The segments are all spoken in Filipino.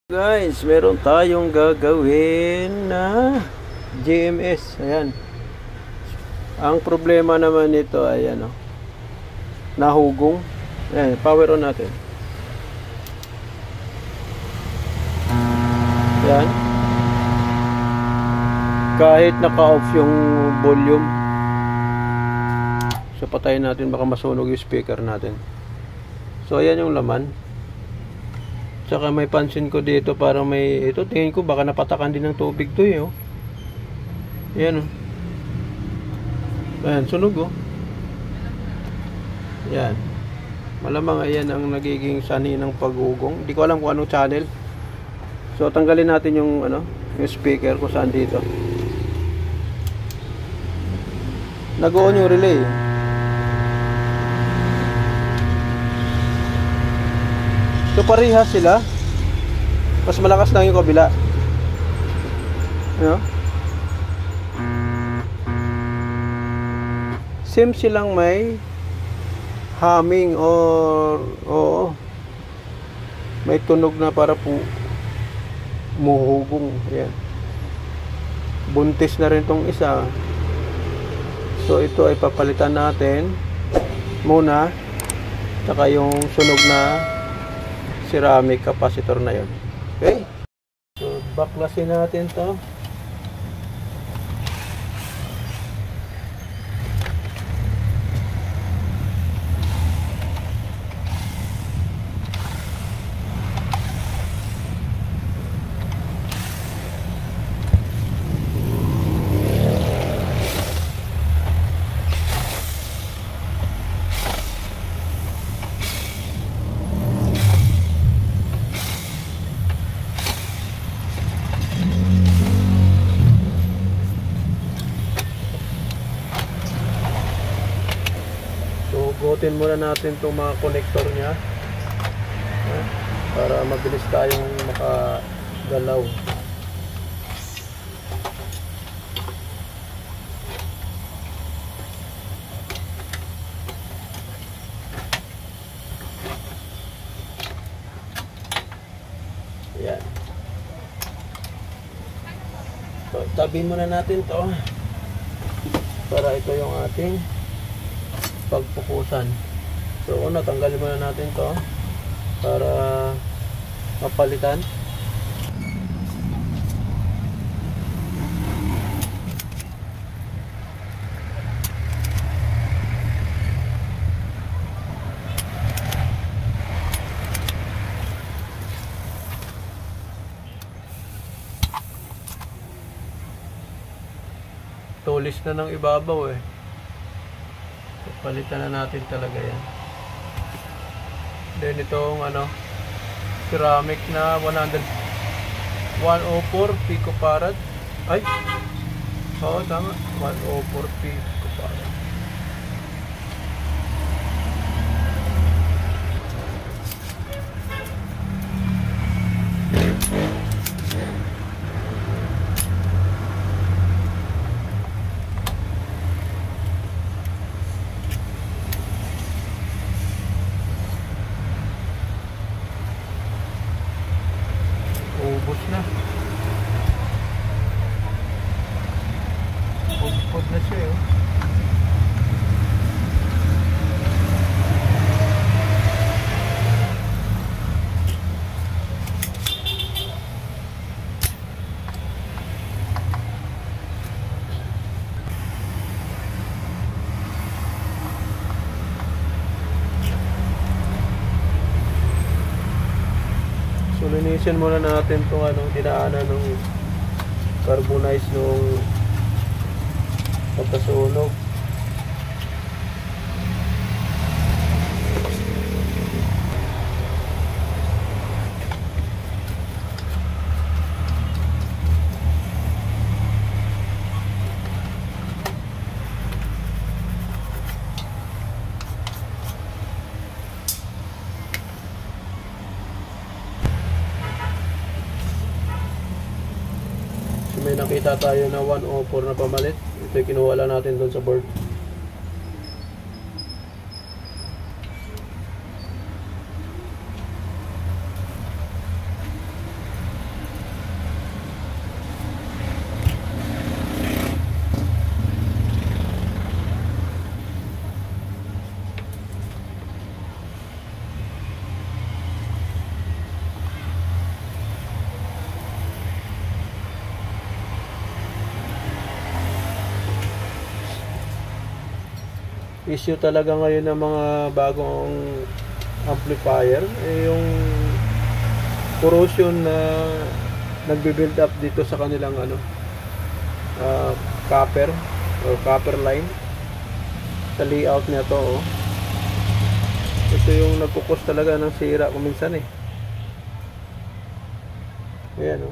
Guys, meron tayong gagawin na GMS. Ayan. Ang problema naman nito, ayan, nahugong. Ayan, power on natin. Ayan. Kahit naka-off yung volume. So, patayin natin, baka masunog yung speaker natin. So, ayan yung laman. Tsaka may pansin ko dito, parang may, ito tingin ko baka napatakan din ng tubig to eh, Ayan, Ayan, sunog Ayan. Malamang ayan ang nagiging sani ng pagugong. Hindi ko alam kung anong channel. So tanggalin natin yung yung speaker kung saan dito. Nag-on yung relay. So parehas sila. Mas malakas lang yung kabila. Same silang may humming or may tunog na para po muhugong. Ayan. Buntis na rin tong isa. So ito ay papalitan natin muna. Tsaka yung sunog na ceramic capacitor na yun. Okay? So, baklasin natin to. Hugutin muna natin itong mga connector nya para mabilis tayong makagalaw. Ayan. So, tabihin muna natin to para ito yung ating pagpukusan. So una, tanggalin muna natin to para mapalitan. Tulis na ng ibabaw eh. Palitan na natin talaga yan. Then itong ceramic na 104 picofarad. Ay! Oo, tama. 104 picofarad. Ubos na. Pud na siya So linisin muna natin itong dinaanan ng carbonize nung pagkasunog. May nakita tayo na 104 na pamalit. Ito yung kinuha lang natin doon sa board. issue talaga ngayon ng mga bagong amplifier yung corrosion na nagbe-build up dito sa kanilang copper or copper line sa layout niya to. Ito yung nagkukos talaga ng sira kuminsan ayan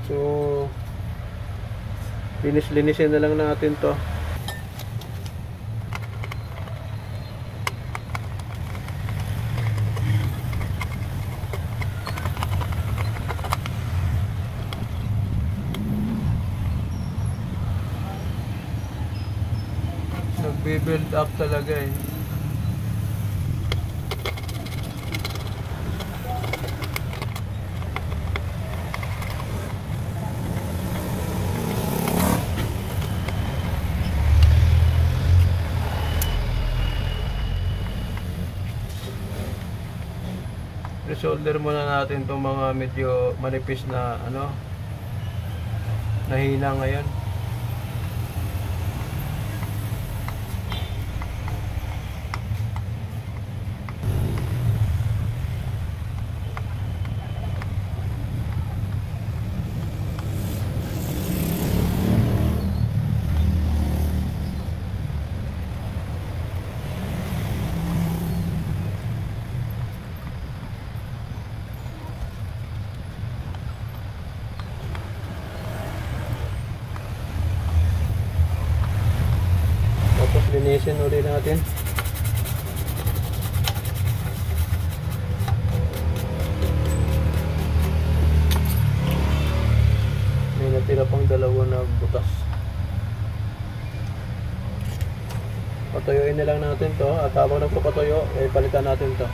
so linis-linisin na lang natin to. Nagbe-build up talaga Resolder muna natin itong mga medyo manipis na nahina ngayon. Linisin ulit natin. May natira pang dalawa na butas. Patuyuin na lang natin to at habang nagpapatuyo palitan natin to.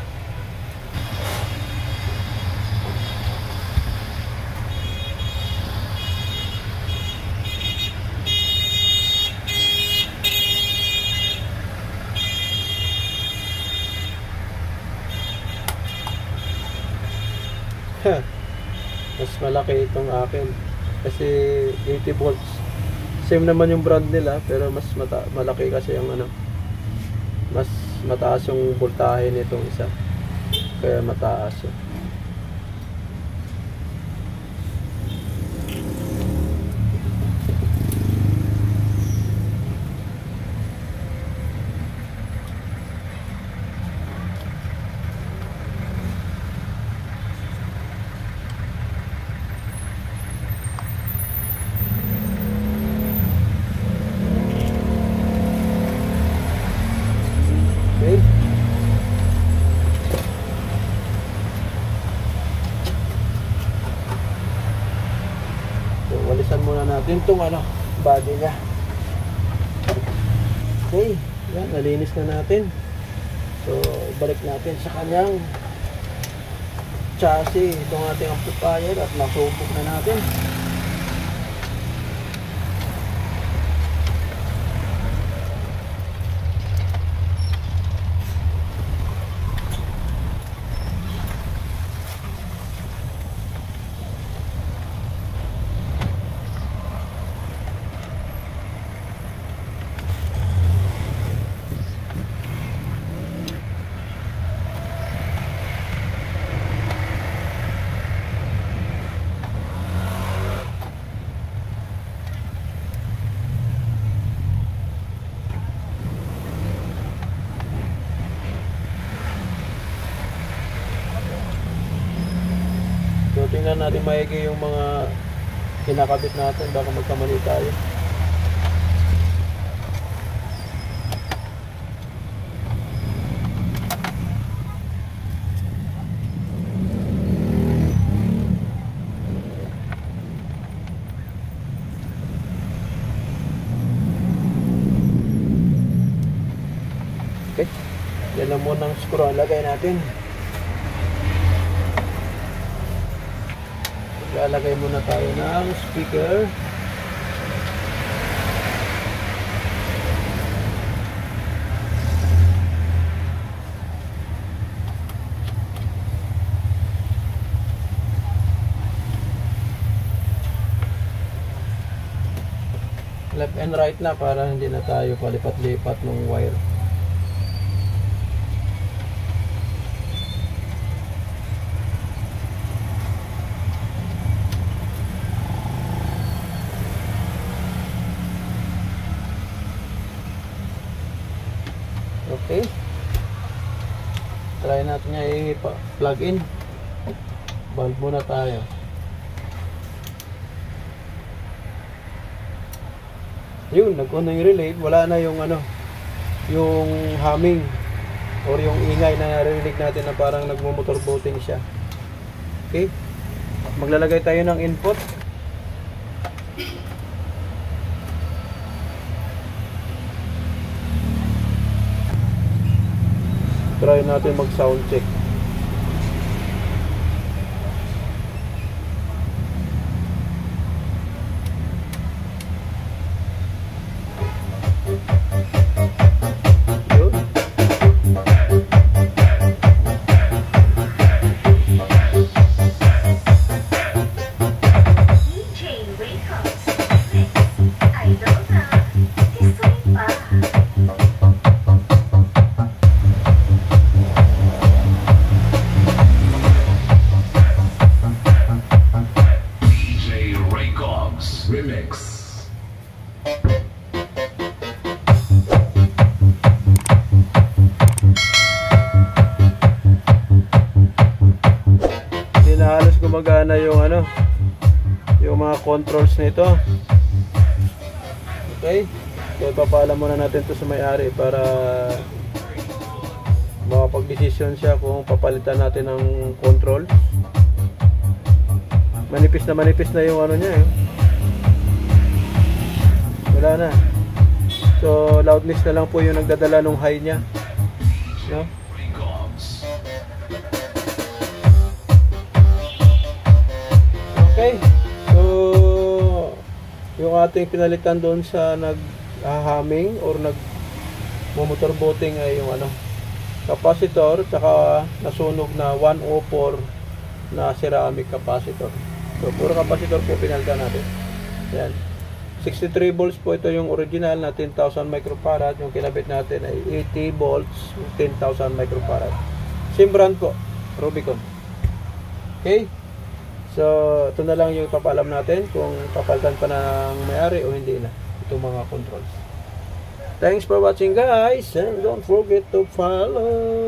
Mas malaki itong akin kasi 80 volts, same naman yung brand nila pero mas malaki kasi yung mas mataas yung voltahe nitong isa kaya mataas walisan muna natin itong body nya. Okay, yan, nalinis na natin. So balik natin sa kanyang chassis itong ating amplifier at nasubok na natin. So tingnan natin maigi yung mga kinakabit natin, baka magkamali tayo. Okay, yan lang muna ang screw ang lagay natin. Lalagay muna tayo ng speaker. left and right na para hindi na tayo palipat-lipat ng wire. Okay. Try natin nga i-plug in. Bulb muna tayo. Yun, nag-on na yung relay. Wala na yung ano, yung humming or yung ingay na narinig natin na parang nagmumotor boating siya. Okay. Maglalagay tayo ng input. Try natin mag sound check. Yun. DJ Records. Idol na. History pa. Remix. Hindi na halos gumagana yung ano, yung mga controls nito. Okay, so ipapaalam muna natin to sa may-ari para makapag-desisyon siya kung papalitan natin ng control. Manipis na yung ano niya eh. Wala na. So loudness na lang po yung nagdadala ng high niya, no? Okay. So yung ating pinalitan doon sa nag-humming or nag-motor boating ay yung ano, capacitor, tsaka nasunog na 104 na ceramic capacitor. So puro capacitor po pinalitan natin. Yan. 63 volts po ito yung original na 10,000 microfarad. Yung kinabit natin ay 80 volts 10,000 microfarad. Same brand po, Rubicon. Okay. So ito na lang yung papaalam natin kung papalitan pa ng may-ari o hindi na itong mga controls. Thanks for watching guys, and don't forget to follow.